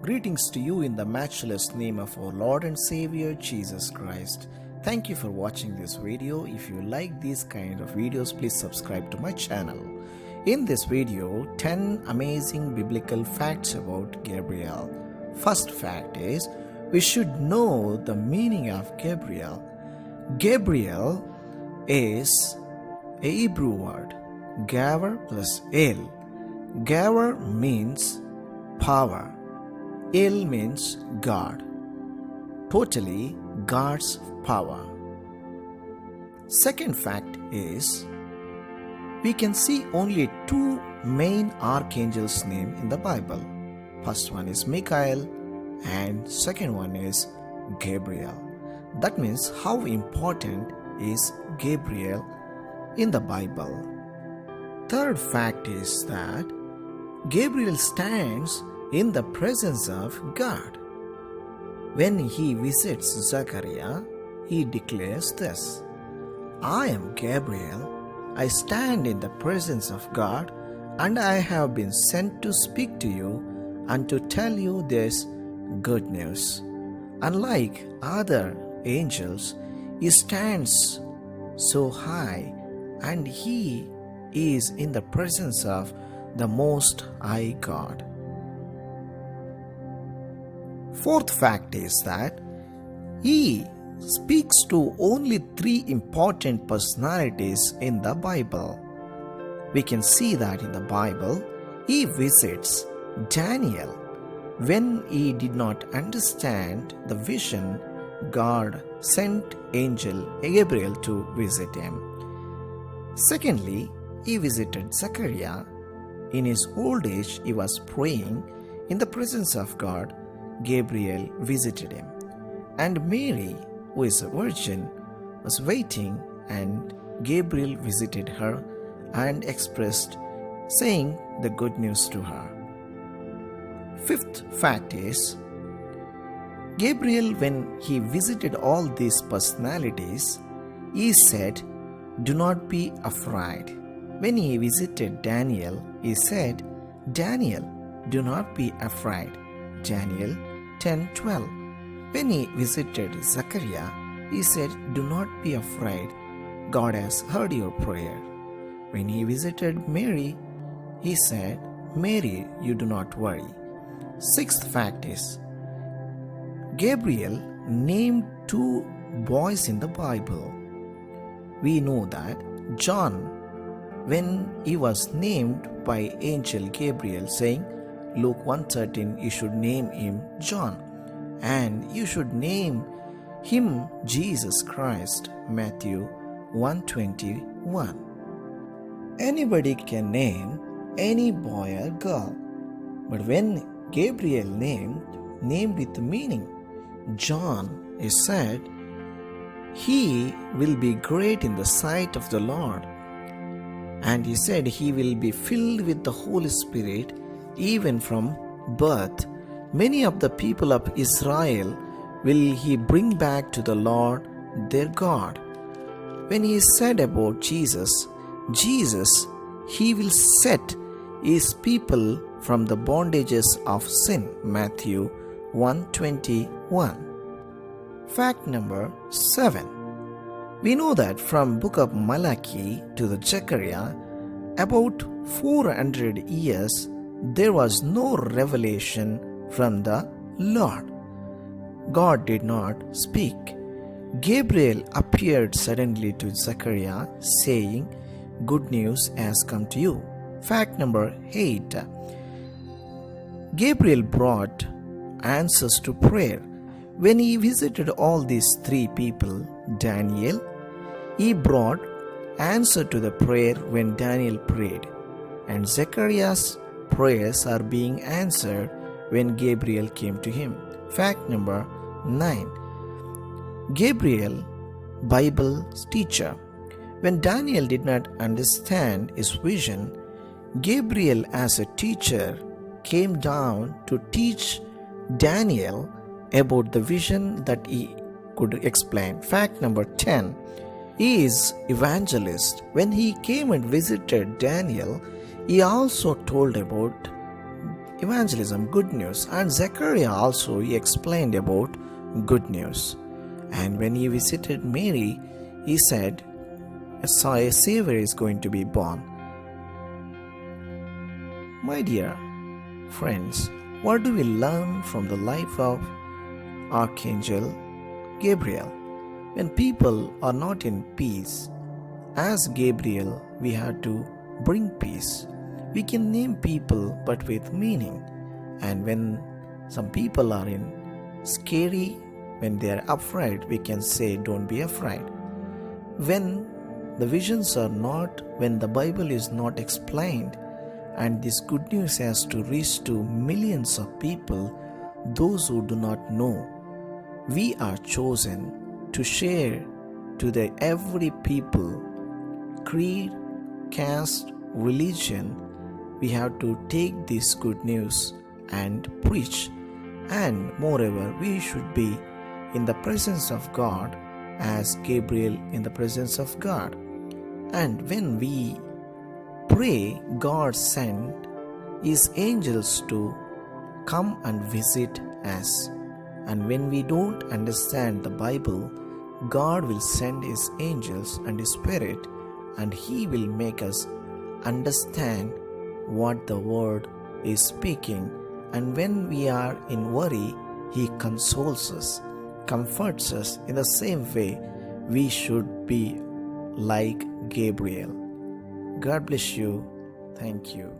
Greetings to you in the matchless name of our Lord and Savior Jesus Christ. Thank you for watching this video. If you like these kind of videos, please subscribe to my channel. In this video, 10 amazing biblical facts about Gabriel. First fact is, we should know the meaning of Gabriel. Gabriel is a Hebrew word, Gavar plus El. Gavar means power. El means God. Totally God's power. Second fact is, we can see only two main archangels' names in the Bible. First one is Michael and second one is Gabriel. That means how important is Gabriel in the Bible. Third fact is that Gabriel stands in the presence of God. When he visits Zechariah, he declares this: I am Gabriel, I stand in the presence of God, and I have been sent to speak to you and to tell you this good news. Unlike other angels, he stands so high and he is in the presence of the Most High God. Fourth fact is that he speaks to only three important personalities in the Bible. We can see that in the Bible, he visits Daniel. When he did not understand the vision, God sent angel Gabriel to visit him. Secondly, he visited Zechariah. In his old age, he was praying in the presence of God. Gabriel visited him. And Mary, who is a virgin, was waiting, and Gabriel visited her and expressed, saying the good news to her. Fifth fact is, Gabriel, when he visited all these personalities, he said, do not be afraid. When he visited Daniel, he said, Daniel, do not be afraid. Daniel 10:12. When he visited Zechariah, he said, do not be afraid. God has heard your prayer. When he visited Mary, he said, Mary, you do not worry. Sixth fact is, Gabriel named two boys in the Bible. We know that John, when he was named by angel Gabriel, saying, Luke 1:13, you should name him John, and you should name him Jesus Christ, Matthew 1:21. Anybody can name any boy or girl, but when Gabriel named with meaning, John is said, he will be great in the sight of the Lord. And he said he will be filled with the Holy Spirit even from birth. Many of the people of Israel will he bring back to the Lord their God. When he said about Jesus, he will set his people from the bondages of sin. Matthew 1:21. Fact number 7. We know that from book of Malachi to the Zechariah, about 400 years, there was no revelation from the Lord. God did not speak. Gabriel appeared suddenly to Zechariah, saying, good news has come to you. Fact number 8. Gabriel brought answers to prayer. When he visited all these three people, Daniel, he brought answer to the prayer when Daniel prayed, and Zechariah's prayers are being answered when Gabriel came to him. Fact number 9. Gabriel, Bible's teacher. When Daniel did not understand his vision, Gabriel as a teacher came down to teach Daniel about the vision that he could explain. Fact number 10. He is evangelist. When he came and visited Daniel, he also told about evangelism, good news. And Zechariah also, he explained about good news. And when he visited Mary, he said, a Savior is going to be born. My dear friends, what do we learn from the life of Archangel Gabriel? When people are not in peace, as Gabriel, we have to bring peace. We can name people but with meaning. And when some people are in scary, when they are afraid, we can say, don't be afraid. When the visions are not, when the Bible is not explained, and this good news has to reach to millions of people, those who do not know, we are chosen to share to the every people, creed, caste, religion. We have to take this good news and preach. And moreover, we should be in the presence of God as Gabriel in the presence of God. And when we pray, God sent His angels to come and visit us. And when we don't understand the Bible, God will send His angels and His Spirit, and He will make us understand what the Word is speaking. And when we are in worry, He consoles us, comforts us. In the same way, we should be like Gabriel. God bless you. Thank you.